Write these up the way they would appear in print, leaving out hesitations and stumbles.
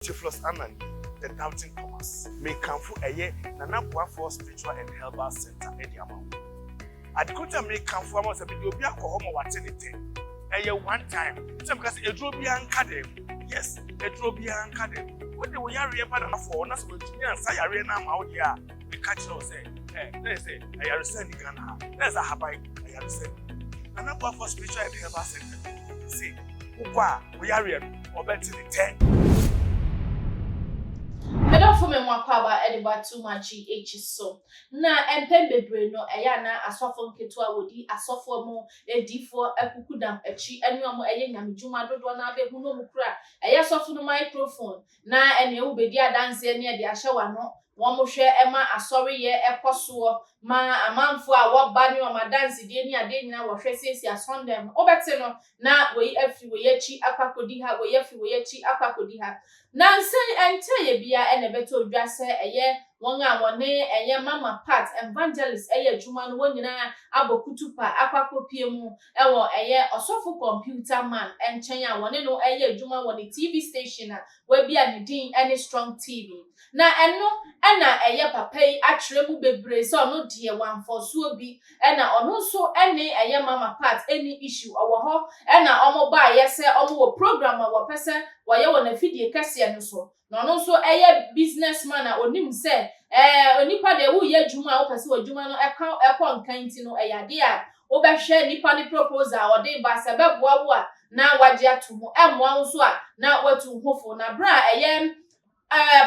Tiflos Anand, the Doubting Thomas. May come for a year, Nana for Spiritual and Herbal Center, Eddie Amount. At the Couldnt may come for us a video be a home or what's anything. A year one time, because a Drobian Cadem. Yes, a Drobian Cadem. What do we are real for us with me and say arena out here? The catch no say, let's say, I are sending Ghana. There's a happy, I are sending. Nana for Spiritual and Herbal Center. See, we are real or better than 10. Medal for me more power ediba too much so. Na empembe no eyana asofo nketua wodi asofo mo edifo ekukudam echi enu mo eye nyamjuma dodo na abehu no mukura eye sofo no microphone na ene ubedi adanse ne de ahyewa no womo hwe ema asori ye ekoso ma amanfo a woba ne o madanse de ni ade nyina wo hwe sesi asondem obete no na we afi we yachi akakodi ha we yafi we yachi akakodi ha Nancy ente ye bia ene beto dwase eye won a wone eye mama part evangelist eye adwuma no wonyina abokutupa akwakopie mu ewo eye osofo computer man enchen a wone no eye adwuma wone TV station a we bia ne din ene strong TV na eno ena eye papa yi akyere mu bebre so no de wanfoso bi ena ono so ene eye mama part any issue owo ho ena omo ba yese omo wo program a wo pese waye wona fidie kase no so no so eye businessman a onim se onipa de wo ye adwuma wo pese adwuma no ekọ nkanti no eyade a wo behwe nipa ni proposal ode ba se beboa wo a na waje atomo emwa wo so a na watu hofo na bra eye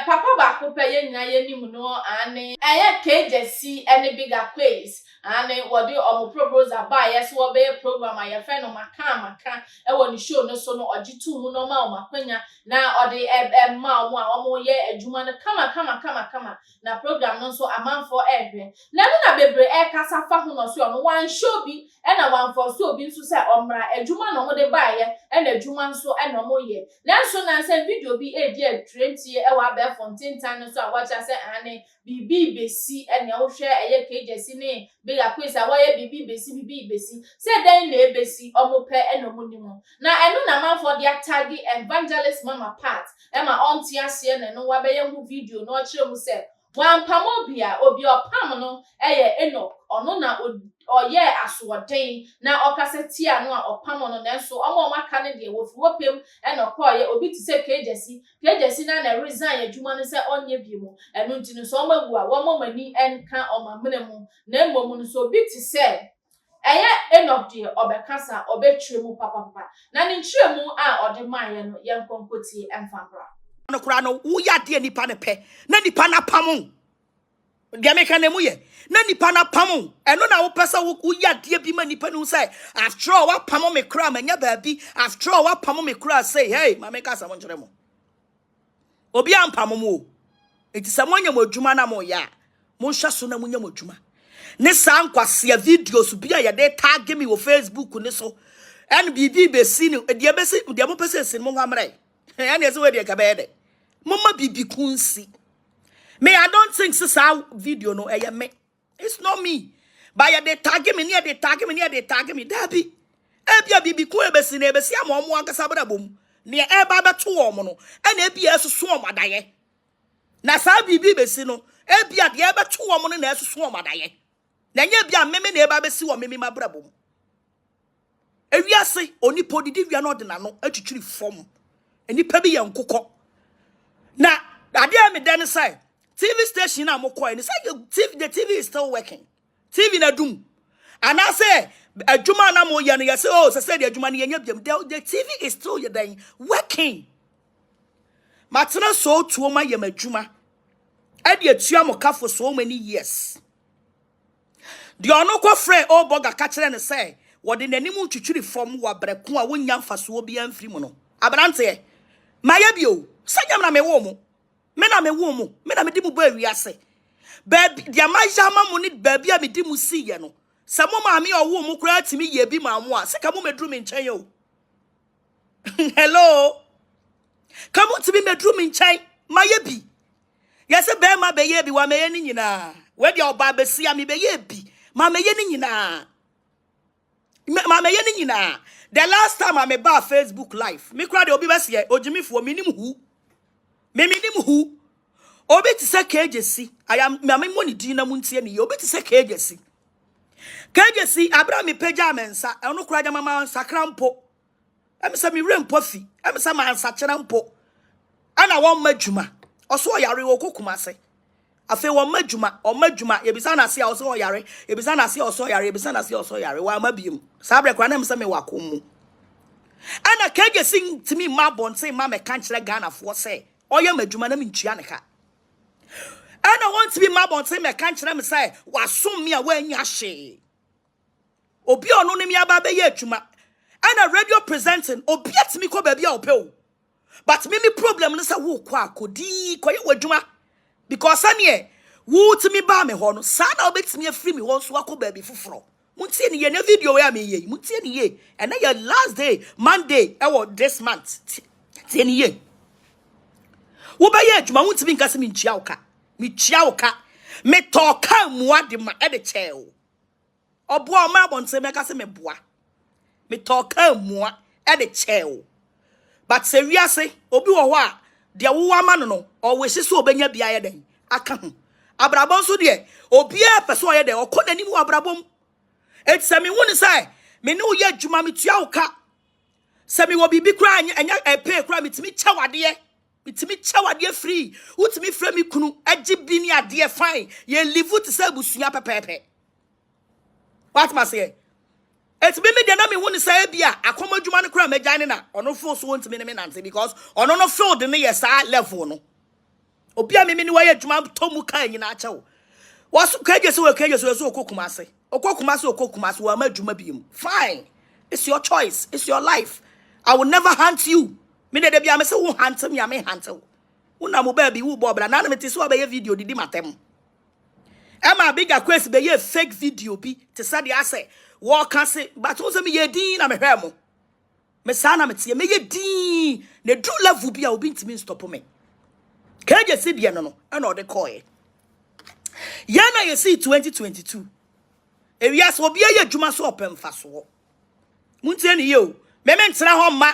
papa ba ko pe ye nyina ye nim no ane eye kejesi ene bigger quiz ane wodi omo proposal ba yes wo be program aye fe no maka e woni show no so no ojitu mu no ma o makwanya na odi ma o a omo ye adwuma no kama na program no so amanfo ehwe na na bebre kasa fa ho no so no wan show bi e na wan for so bi nso se omra adwuma no mo de ba ye e na adwuma nso e no mo ye na so na se video bi e di trenti e wa be fontin tan so a wacha se ane bibi besi e na wo hwe eye kejesi ne bigger quiz a waye bibi besi se den na ebesi omope enomunimu na enu na manfo dia tag evangelist mama part e ma onti ase ne no wa be ye hu video no kire mu se wan pamobia obi opam no eye eno ono na oye asoden na okaseti anu a opam no na so omo maka ne de wofi wopem eno koye obi ti se kejesi na resign adwuma no se onye biemu enu nti no so omagu a wo mani enka omamenemu na emom no so obi ti se eye enough de obekasa obetwemu papa na ne nkyeremu a ode maye no yenkonkoti emfabra no kura no wo ya de nipa ne pe na nipa na pam de meka ne mu ye na nipa na pam eno na wo pesa wo ya de bi ma nipa no say after all wa pam me kura manya baabi after all wa pam me kura say hey ma meka sa mo nkyere mo obi am pam mo enti sa mo nya mo adwuma na mo ya mo hwa so na mo nya mo adwuma ne sa nkwase videos bi a ye de tag me wo Facebook ne so en bibi besi ni de besi de mo pesa sin mo ngamre en ese we de ka be de mama bibi kunsi me I don't think this video no me it's not me but ya de tag me near de tag me dabi ebia bibi ku ebesi na ebesi am omo ankasa bra bom ne e ba beto omo no e na ebia esusu omo adaye na sa bibi besi no ebia de e beto omo no na esusu omo adaye na nya bia meme na e ba besi wo meme mabra bom ewiase oni podidi wia no de na no atwitwiri fom enipa bi ye nkokọ na ade me den say TV station na moko and say the TV is still working. TV na dum. And I say adwuma na mo ye no say oh say the adwuma na ye biam the TV is still working. Matena so tuo ma ye madwuma. E de atua mo ka for so many years. The onokwa frɛ o boga ka kire ne say wo de nanim twitwiri fom wa breko a wonya mfaso obi amfiri mu no. Abrante maye bio sanyam na me wo mo me na me wo mu me na me di mu ba wiase baby dia maja ma mu ni baby a me di mu si ye no se mo ma me owo mu kura timi ye bi ma mo a se ka mo medru me nchen yo hello ka mo timi medru me nchen ma ye bi ye se be ma be ye bi wa me ye ni nyina we dia oba be si a me be ye bi ma me ye ni nyina the last time I me ba Facebook live me kura de obi be se ojimi fo me nim hu who obi to say KJC. I am money dina muntie ni obi to say KJC. KJC Abraham peja mensa eno kura jama ma sakrampo. Em say me rempo fi. Em say ma ansakrampo. Ana won madwuma. Oso yare wo kokumase. Afe won madwuma yebisa na se oso yare. Yebisa na se oso yare. Yebisa na se oso yare. Wa mabiem. Sabre kwa na em say me wakomu. Ana KJC timi ma bonse ma me kan kire Ghana fo say oye madwuma na mentua ne ka. Ana want to be ma bonse me kan kire me say wasom me a wanya hye. Obi ono ne mi aba be ye adwuma. Ana radio presenting obi atimi ko ba bia opeo. But me problem no say wo kwa akodi koye wadwuma because ane wo timi ba me ho no sa na obetimi afiri me ho so akọ ba bi foforo. Muntie ni ye na video ya me ye. Muntie ni ye. And na your last day Monday this month. Tie ni ye. Wo ba ye adwuma wuntimi nka se me ntua wo ka. Me tua wo ka. Me toka mua de ma e de cheo. Obo o ma bonse me ka se me boa. Me toka mua e de cheo. But se wiase obi wo ho a de wo ama no o we hye so obenya bia ye den aka ho. Abrabon so de obi e pese o ye de okonani mu abrabom. Et se me woni sai me ne wo ye adwuma me tua wo ka. Se me wo bibi kra anya pay kra metimi chawade. Mitimi chawade free. Utimi frɛ me kunu agi bi ni ade fine. Ye live to say busua pepepe. What must say? It's me de na me woni say bia akomadwuma no kra magane na ono fo so wontimi ne me nante because ono no field ne yes level no. Obi a me ni waye adwuma to mu kan nyina ache wo. Waso kaje so okokumase. Okokumase wa madwuma biem. Fine. It's your choice. It's your life. I will never hunt you. Me de bia me say wo hunt me, me hunt wo. Una mo ba bi wo bobla na me te so ba ye video didi matem. Emma bigger quest be ye fake video bi te say de ase wo kan se but wo say me ye din na me hwe mo. Me sa na me tie me ye din na do level bi a obi ntimi stop me. Kaje se bia no na o de call ye. Ya na ye see 2022. Ewiase obi ye adwuma so opemfa so. Muntie ne ye o. Me ntra ho ma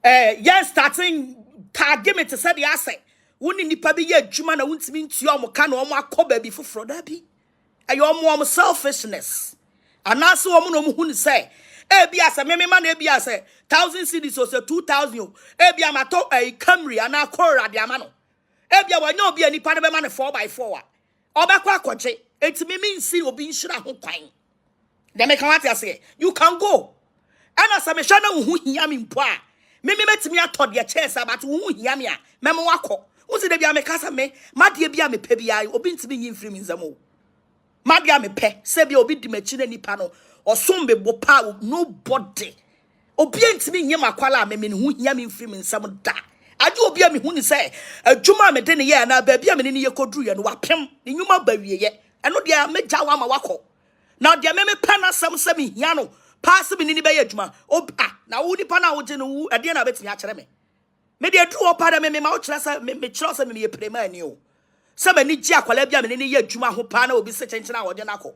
yan starting target me to say the asset. Woni nipa bi ye adwuma na wontimi ntua omo ka na omo akoba bi foforo da bi. Ayo omo selfishness. Anase omo no mo hu ni say e bi ase me ma na e bi ase 1000 cedis or say 2000 o. E bi amato Camry ana Cora de amano. E bi wanya obi anipa de be ma na 4x4 a. Obekwa akọche etimi mi nsi obi nhira ho kwan. Dem kan what say you can go. Ana sa me hwa na wo hu hia mi mpo a. Me metimi atọ de chance about wo hu hia mi a. Me mo wakọ. Wo se de bia me kasa me made bia me pe bia obi ntimi nyi mfiri mi nzam o. Made me pe se bia obi di machi na nipa no osom be bo pa nobody. Obi ntimi nyi makwala me hu hia mi mfiri mi nsam da. Ade obi a me hu ni say adwuma me de ne ye na ba bia me ne ye koduru ye no wapem ne nyuma ba wie ye eno de megya wa ma wakọ na de me pe na sam sam hia no pass me ni be ye adwuma obi na wo nipa na wo je no wu ade na betimi a kere me de dru opa da me ma wo kire sa me kire sa me ye prema ani o se ma ni gi akwala bia me ne ye adwuma ho pa na obi se kyenkyena a wo de na akọ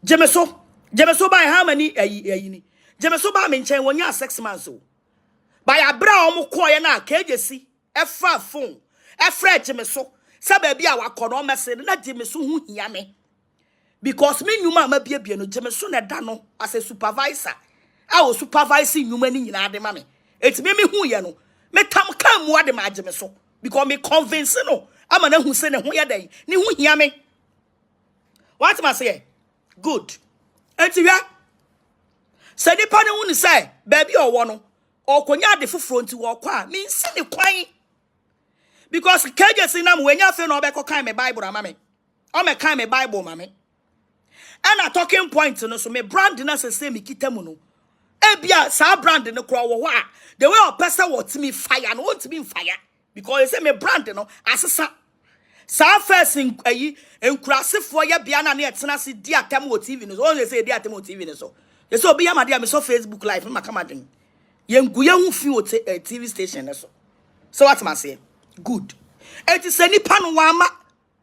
jemeso by how many ayi ni jemeso ba me nchen wonya 6 months o by abra omo koye na kejesi efa phone efra jemeso se ba bia wakọ no message na jemeso hu hia me because me nyuma ma bia no jemeso na da no as a supervisor I was supervising nyuma ni nyina de ma me eti me hu ye no me tam kan mu ade ma jemeso because me convince no ama na hu se ne ho ye dan ni hu hia me what am I say good eti ya se ni pa ne hu ni say ba bia owo no okonya de foforo nti wo kwa me nsi ne kwan because kejesi na wenya fe no obekọ kan me bible ama me o me kan me bible ma me and a talking point no so me brand na se me kitamu no e bia sa brand no kro wo a the way o person what me fire no want me fire because say me brand no asesa sa first ayi enkurasefo ya bia na na etena se di atam o TV no so o say di atam o TV no so ye so obi ya ma dia me so Facebook live me makama den yenguye hu fi o TV station so what am I saying good enti se nipa no wa ma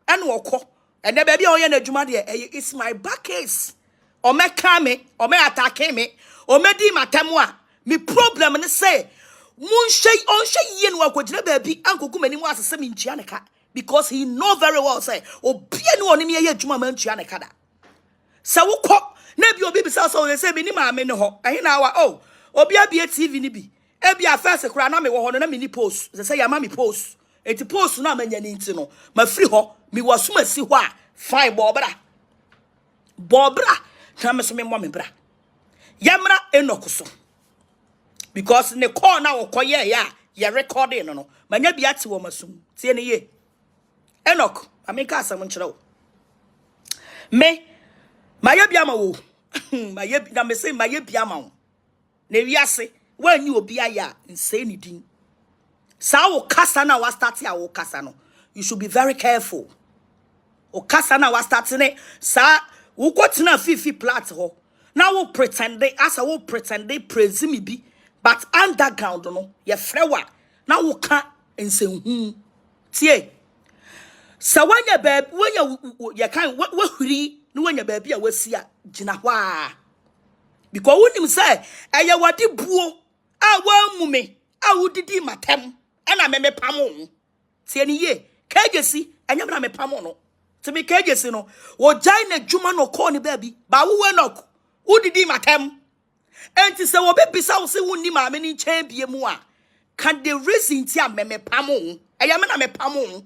ene wokọ ene ba bia o ye na adwuma de it's my back case o me ka me o me attack me o me di matemu a me problem ne say on shay yen wa kwagina baby uncle kumani was a semi chianaka because he know very well say o bien one me ye juma man chianaka da. Sa wo ko na bi obi bisa so say me ni ma me ne ho. Ehe na wa oh obi abia TV ni bi. E bia first kra na me wo ho no na me ni post. Say ya ma me post. Eti post na manya ni nti no. Ma free ho me wasuma si ho a fine bobra. Bobra na me so me mo me bra. Yamra enokuso. Because ne call na wo koye ya recording no. Manya bia te wo masum. Tie ne ye. Enoch, ameka asam nkyere wo. Me maye bia ma wo. Maye na me say maye bia ma wo. Na wiase wanyi obi aya nse ni din. Sa wo kasa na wa start ya wo kasa no. You should be very careful. O kasa na wa start ne sa wo kwotena fifi plat ho. Na wo pretend as wo pretend praise me bi but underground no ye frewa na wo ka ensenhu tie sa wanya bab wanya ye kan wahuri no wanya baabi a wasi a gina ho a because wonim say eye wade buo a wamu me a wodidi matem ana me pamo tie ni ye kagesi anya na me pamo no te me kagesi no wo jai na dwuma no ko ni baabi ba wo wenok udidi matem enti se wo bebisa wo se wonni ma me ni nchen bie mu a can the reason ti a me pamo eya me na me pamo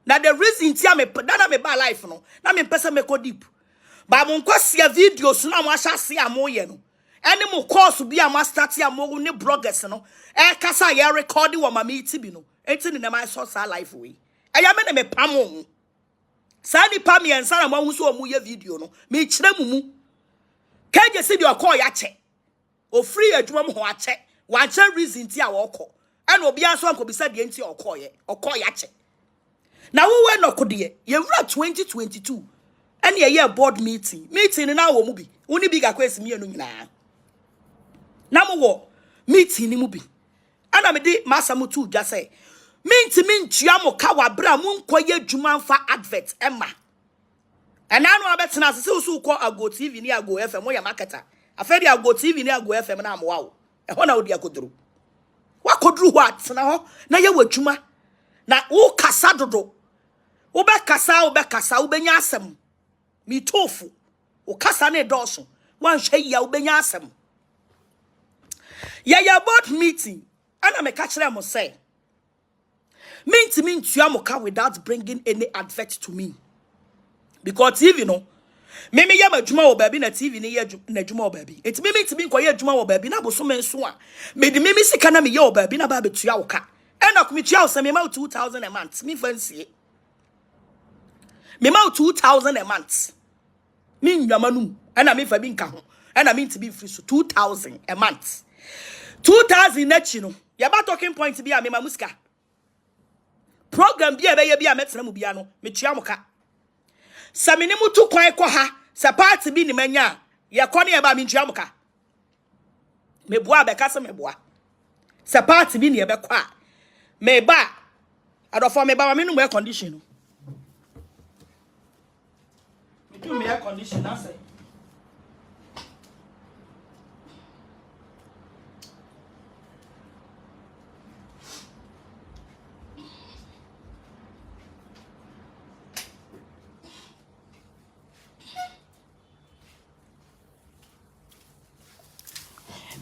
na the reason ti a me na me ba life no na me pese me ko deep ba mo nkwase videos na mo ahase a mo ye no ene mo course bi a mo start a mo ne bloggers no e kasa ye record wo ma me ti bi no enti ne na my source life we eya me na me pamo sa ni pa me ensa na mo hu so o mu ye video no me kire mu Kaje si di okọ ya che. O free adwuma mo ho ache. Wan che reason ti a wo kọ. Ana obi anso anko bisa de nti okọ ye. Okọ ya che. Na wo we no kode ye. Ye wura 2022. Ana ye board meeting. Meeting na wo mu bi. Woni bi ga kwesi mi enu nyina. Na mo wo meeting ni mu bi. Ana me di masa mu tu ja say. Minti mintua mo ka wa bra mu nkoye adwuma mfa advert emma. And now I bet na se so call Ago TV ni Ago FM mo ya marketer. Afedi Ago TV ni Ago FM na amwa wo. E ho na wo dia koduru. Wa koduru what na ho na ye wadwuma. Na wo kasa dodo. Wo be kasa wo benya asem. Mi tofu. Wo kasa na edoso. Wan hwe ya wo benya asem. Ya board meeting. Ana me ka kire mo say. Minti ntua mo ka without bringing any advert to me. Because TV no me yam adwuma wo baabi na TV ne ye na adwuma wo baabi enti me ntimi nkoye adwuma wo baabi na boso menso a me de me sika na me ye wo baabi na ba betua wo ka ena ko me tua wo se me ma 2000 a month me fancy me ma 2000 a month me nwama num ena me fa bi nka ho ena me ntimi free so 2000 a month 2000 na chi no ya ba talking point bi a me ma musika program bi a be ye bi a metena mu bia no me tua mo ka Samini mutu kwan ko ha sa party bi ni manya ye kone e ba mi ntua muka me boa be kasa me boa sa party bi ni e be kwa me ba adofo me ba me no air condition no me do me air condition na say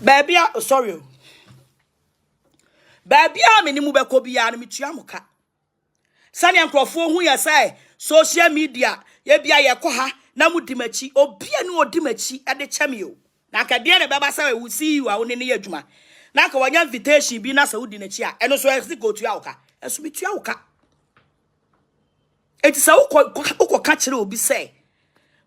Baby, sorry. Baby, me ni mu be ko bia na metua muka. Sane ankrofo hu ya say social media ye bia ye ko ha na mu dimachi obia ni odimachi e de cheme o. Na ka de na baba say we see you a woni ne adwuma. Na ka wanya invitation bi na sa wudi na chi a eno so exit go tua uka. Eso bi tua uka. Eti sa ukọ ka kire obi say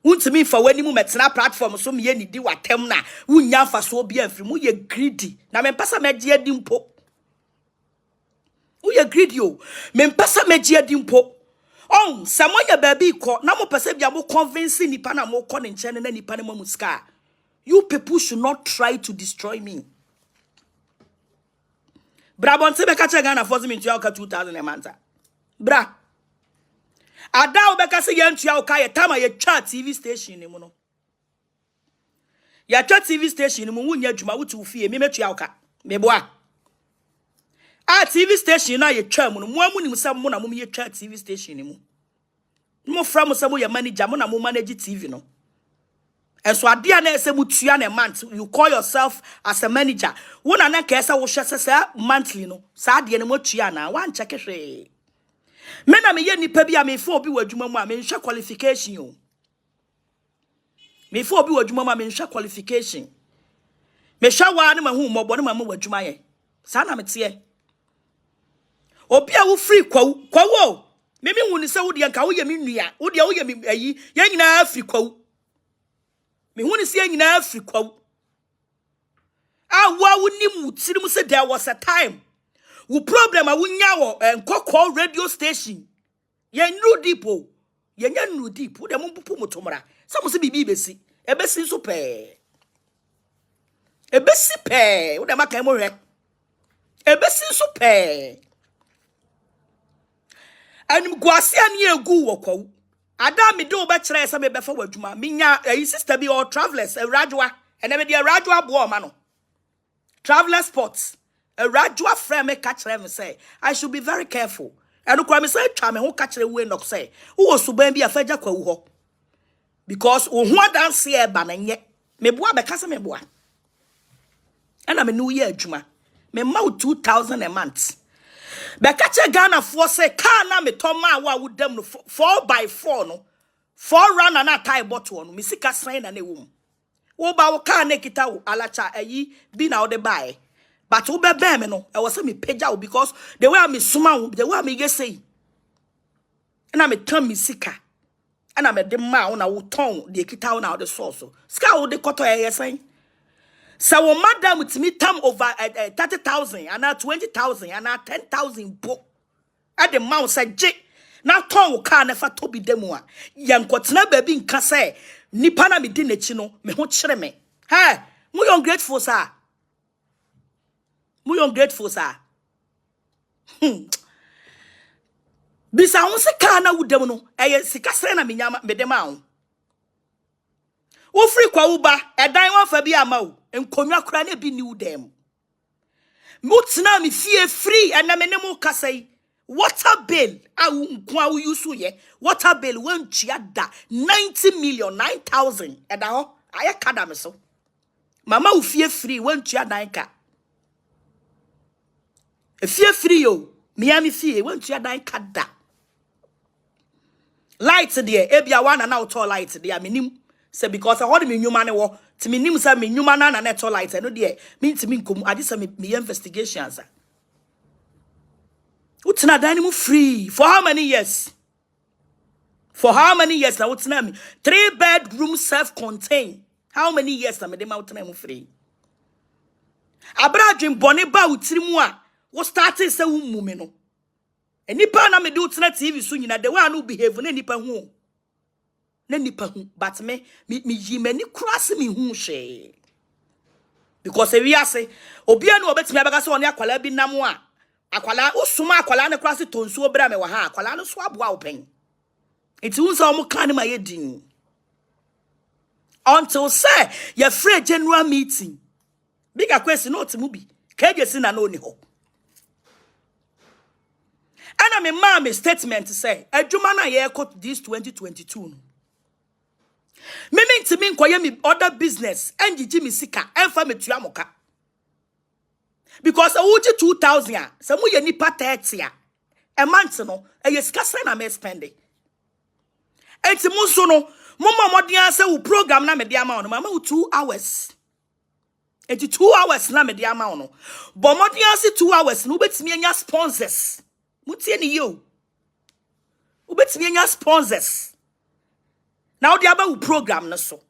Untimi fa wani mu metena platform so me ye ni di watem na wunya fa so obi afri mu ye greedy na me pesa meje adi mpo u ye greedy o me pesa meje adi mpo on samonya baabi ko na mo pesa bia mo convince nipa na mo ko ne nche na nipa ne mo ska you people should not try to destroy me bra bonte be ka che Ghana for me ntua ka 2000 a month bra Ada obeka se yentua uka ye tama ye twa TV station ni mu no. Ya twa TV station ni mu wunya adwuma wutu fie me metua uka. Me boa. A TV station na ye twa mu no mo amunim se mo na mo ye twa TV station ni mu. Mo fra mo se mo ye manager mo na mo manage TV no. And so adia na ese mo tua na month you call yourself as a manager. Wo na na ka ese wo hwe se monthly no. Sa ade ne mo tua na wan check hwe. Me na me ye nipa bi a me fo obi wadwuma mu a me nhwe qualification o. Me fo obi wadwuma mu a me nhwe qualification. Me hwa wa ne ma hu mo bo ne ma mo wadwuma ye. Sa na me tie. Obi a wo free kwawo. Me hu ni se wo de nka wo ye me nua. Wo de wo ye me ayi. Ye nyina free kwawo. Me hu ni se nyina free kwawo. Wa wo nim utirim se there was a time. Wo problem a wo nya wo nkokọ radio station. Ye nru deep o. Ye nya nru deep. Wo de mo pupu motomra. Sa mo se bibi besi. Ebesi so pe. Ebesi pe. Wo de maka mo hwe. Ebesi so pe. Anim guase ani egu wo kwawo. Ada me do be kire se me be fa wadwuma. Me nya sister bi or travelers radwa. Ene me de radwa bo o ma no. Traveler sports. A radua friend me catch them say I should be very careful. And ukwa me say twa me ho catch we nok say wo suban bi afaja kwawu ho. Because wo ho dance e ba na nye. Me boa be kasa me boa. And me new year adwuma. Me ma 2,000 a month. Be catch Ghana for say car na me to ma wa wudam no 4x4 no. 4 run na tie bottle no. Me sika sign na ne wo. Wo ba wo car na kita wo alacha ayi bi na wo de buy. But who be me no, I was me page out because the way me suma, the way me get say, and I me turn me sika, and I me the ma na wo ton the kita na the source. Ska wo de koto e say. So wo madam with me tam over 30,000 and 20,000 and 10,000 book. At the mount said J. Now ton wo car never to be demo. Yan kotena baby nka say nipa na me di nechi no me ho kire me. Hey, mu ungrateful sir. Mu ungrateful sir. Bisa won se car na wudem no eye sika sere na menyama me dem a wo free kwa uba edan wan fa bi ama wo enkonwa kura na bi ni wudem mutina me fie free and na me nemu kasai water bill a nkwa wo yusu ye water bill wan tua da 90 million 9,000 eda ho aye kada me so mama wo fie free wan tua dan ka fie free yo Miami fie wan tua dan ka da light there ebia wana na auto light there menim say because I hold me nyuma ne wo ti menim say me nyuma na na auto light no there me ti me nkom ade say me investigations utina dan mu free for how many years na utina me 3-bedroom self-contained how many years na me dem utina mu free abradwin bone ba utirimu a wo starting say wo mume no enipa na me do utina TV so nyina the way no behave na nipa hu but me yi mani cross me hu hwe because we are say obia no obetimi abaka so one akwala bi nam a akwala usuma akwala ne cross tonsu obra me wa ha akwala no so aboa open enti unsa o mo kan ma yedin until say your free general meeting bigger question no timu bi kaje si na no ni ho ana me ma me statement say adwuma na ye cut this 2022 no me minti me nkoye me other business engigi me sika enfa me tua moka because awuji 2,000 a se mu ye nipa 30 a month no e sika se na me spend enti mu so no mo modern say wo program na me dia ma no mama 2 hours enti 2 hours na me dia ma no but modern say 2 hours no betimi anya sponsors mutie ni yo ubetimi anya sponsors now the aba program no so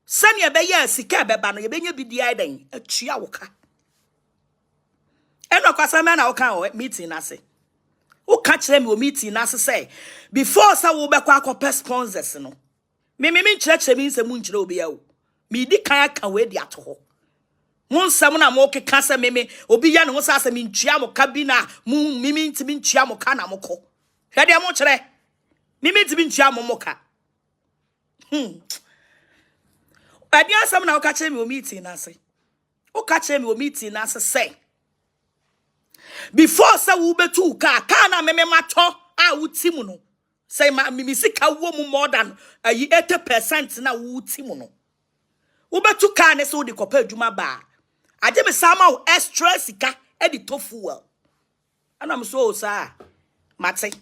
sani ebe ye sika beba no ye benya bidia den atua woka eno kwasa me na woka o meeting na se wo ka kire me o meeting na se say before sa wo bekwa akopɛ sponsors no me nkyerɛkyerɛ me nsɛm nkyerɛ obi ya o me di kan aka we di ato ho mo nsɛm na mo keka se me obi ya ne ho sa me ntua mo ka bi na mo ntimi ntua mo ka na mo kɔ hwɛ de mo kyerɛ ntimi ntua mo ka Adi asam na ukache mi o meeting na se. Ukache mi o meeting na se say. before say wo betu car na me mato a wuti mu no say ma me sika wo mu more than 80% na wuti mu no wo betu car ne so de kopa adwuma ba aje me sama wo extra sika e di to fuel ana me so sa mate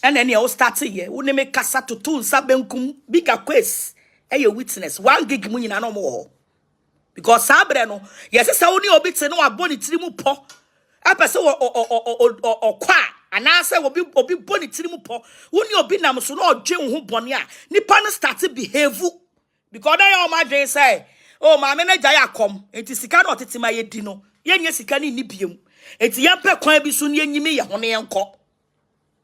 and then you start here wo ne me kasa to nsa benkum bigger quest e witness 1 gig mu nyina no mo because sabre no yes say wo ni obi te no aboni tiri mu po apese o kwa anase obi boni tiri mu po wo ni obi nam so no odwe ho bone a nipa no start behave because that your my say oh ma me na gya yakom enti sika no tetima ye di no ye nye sika ni ni biem enti ye pe kwan bi so ne nyimi ye ho ne enko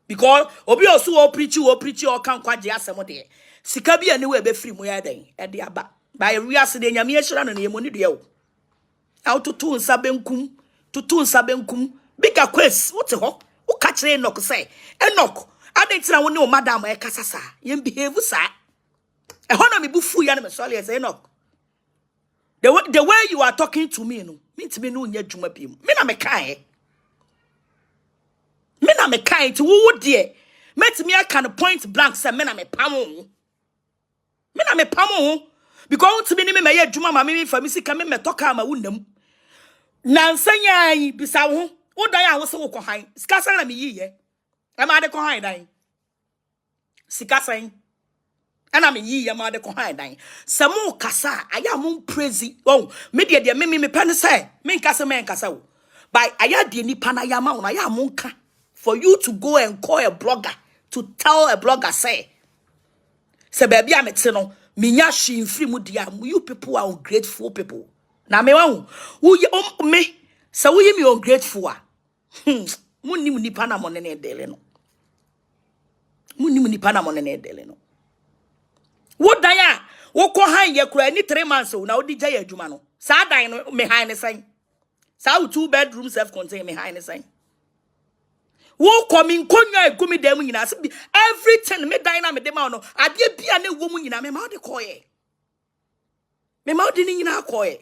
because obi osu o preach o kan kwaje asem de sika bi ani we be free mu ya den e de aba by reas de nyame ehira no ne yemoni de o out to nsa benkum bigger quest what ho wo ka kire Enoch say Enoch adentira wo ne o madam e kasasa ye behave sa e ho na me bufu ya na me sole say Enoch the way you are talking to me no me no nya dwuma bi me na me kai to wo de met me aka point blank say me na me pam because to me me ye dwuma ma me fa me sika me metoka ma wunam na nsanya yi bisa wo dan a wo se wo kohan sika san na me yiye e ma de kohan dan sika san ana me yiye ma de kohan dan se mo kasa aya mo praise oh me de me pen say me nkasa wo by aya de nipa na ya ma wo na ya mo nka for you to go and call a blogger to tell a blogger say baby amete no minya shi free mu dia you people are ungrateful people na me wan wo me say wo me ungrateful a munnim nipa na mo ne dele no wo dan a wo ko han ye kura ni 3 months na wo di gya ya adwuma no sa dan no me han ne san sa 2 bedroom self contained me han ne san wo coming konwa egumi dem nyina everything me dan na me dem no ade bia na wo mu nyina me ma de koye me ma de ni nyina koye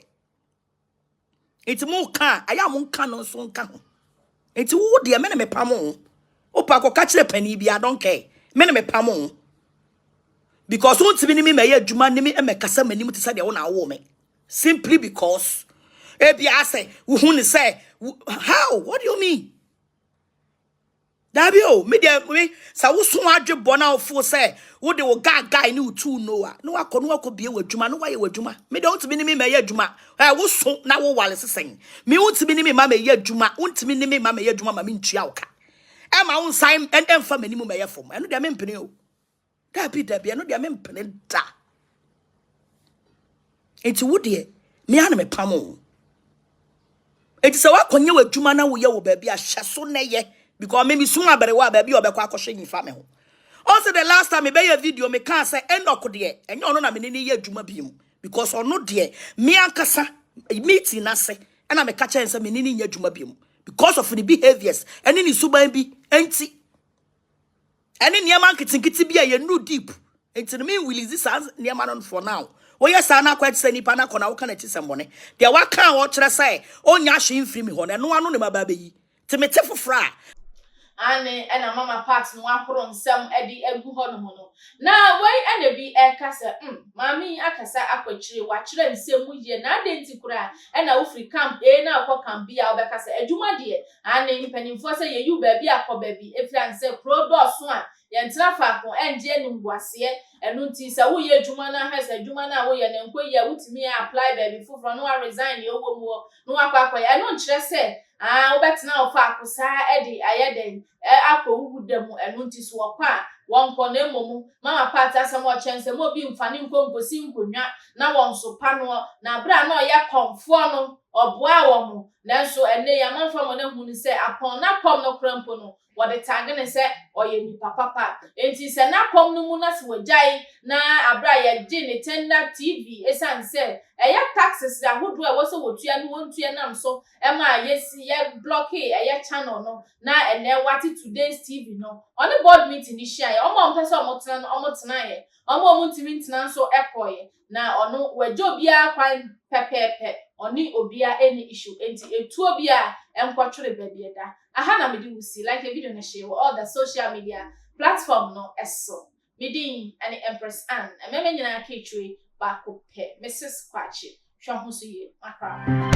enti mo ka aya mo nka no so nka ho enti wo de me na me pamo o pa ko ka kire pani bia don't care me na me pamo because won tibi ni me ye adwuma ni me e kasa mani mu te sa de wo na wo me simply because e bia say wo hu ni say how what do you mean Dabio, me sa wo so adwe bona ofo say wo de wo guy ni utu noa no akọ bie wadwuma no waye wadwuma me de untimi ni me ye adwuma wo so na wo wale sesen me untimi ni me ma me ye adwuma untimi ni me ma me ye adwuma ma me ntua oka e ma wo nsan emfa mani mu me ye fom eno de me mpene o dabi eno de me mpene da enti wo de me ana me pamo enti se wa konye wadwuma na wo ye wo ba bia hyeso na ye because me suma aberewa ba bi obekwa akoshe nyifa me ho also the last time me be a video me can say Enoch de enye ono na me ni ye adwuma bi mu because ono de me ankasa meeting na se na me ka chen say me ni ye adwuma bi mu because of the behaviors ene ni suban bi enti ene niam anketenkete bi a ye no deep enti me release this niam anon for now wo ye sa na kwat sani pa na kona wo kana ti sembone de wa kan wo kire say onya hwe mfiri mi ho na no ano ne maba yi timete fofra ane ena mama part no ahoro nsem edi egu ho no no na wai ena bi ekasa mami akasa akwachire wachire nsem ye na adenti kura ena wo free camp na akọ camp bia obekasa adwuma de ane mpanimfo se ye yu ba bi akọ ba bi efranse produce a yentra fa ko enje ni ngwase enu nti se wo ye adwuma na ha se adwuma na wo ye ne nkoyi a wutimi apply ba bi foforo no resign ye wo mu no akwa ya enu nkyere se obetina ofa akosa edi ayeden akọ wudemu enu nti so okwa wonko na emomu mama part asem o chense mo bi mfani nkonkosi nkonwa na wonso pa no na bra na oya konfo no oboa wo mu nanso ene ya manfa mo na hunu se apon na pom no krampo no wode tag ne se oye ni papa enti se na pom no mu na se wajai na abra ya di ne tender tv esan se eya taxes da hodo e wo se wotua no wontua nam so ema yesi ye blocky eya channel no na ene wati today's tv no on the board meeting ni share omo mpese omo tena ye omo ntimi ntena so ekoye na ono wajo bia kwan pepepe oni obia any issue enti etu obia enkwatwere baby da aha na mede wusi like a video na share all the social media platform no eso midin and Empress Ann ememe nyina ka etwe ba ko pe Mrs. Kwachi hwa ho so ye makra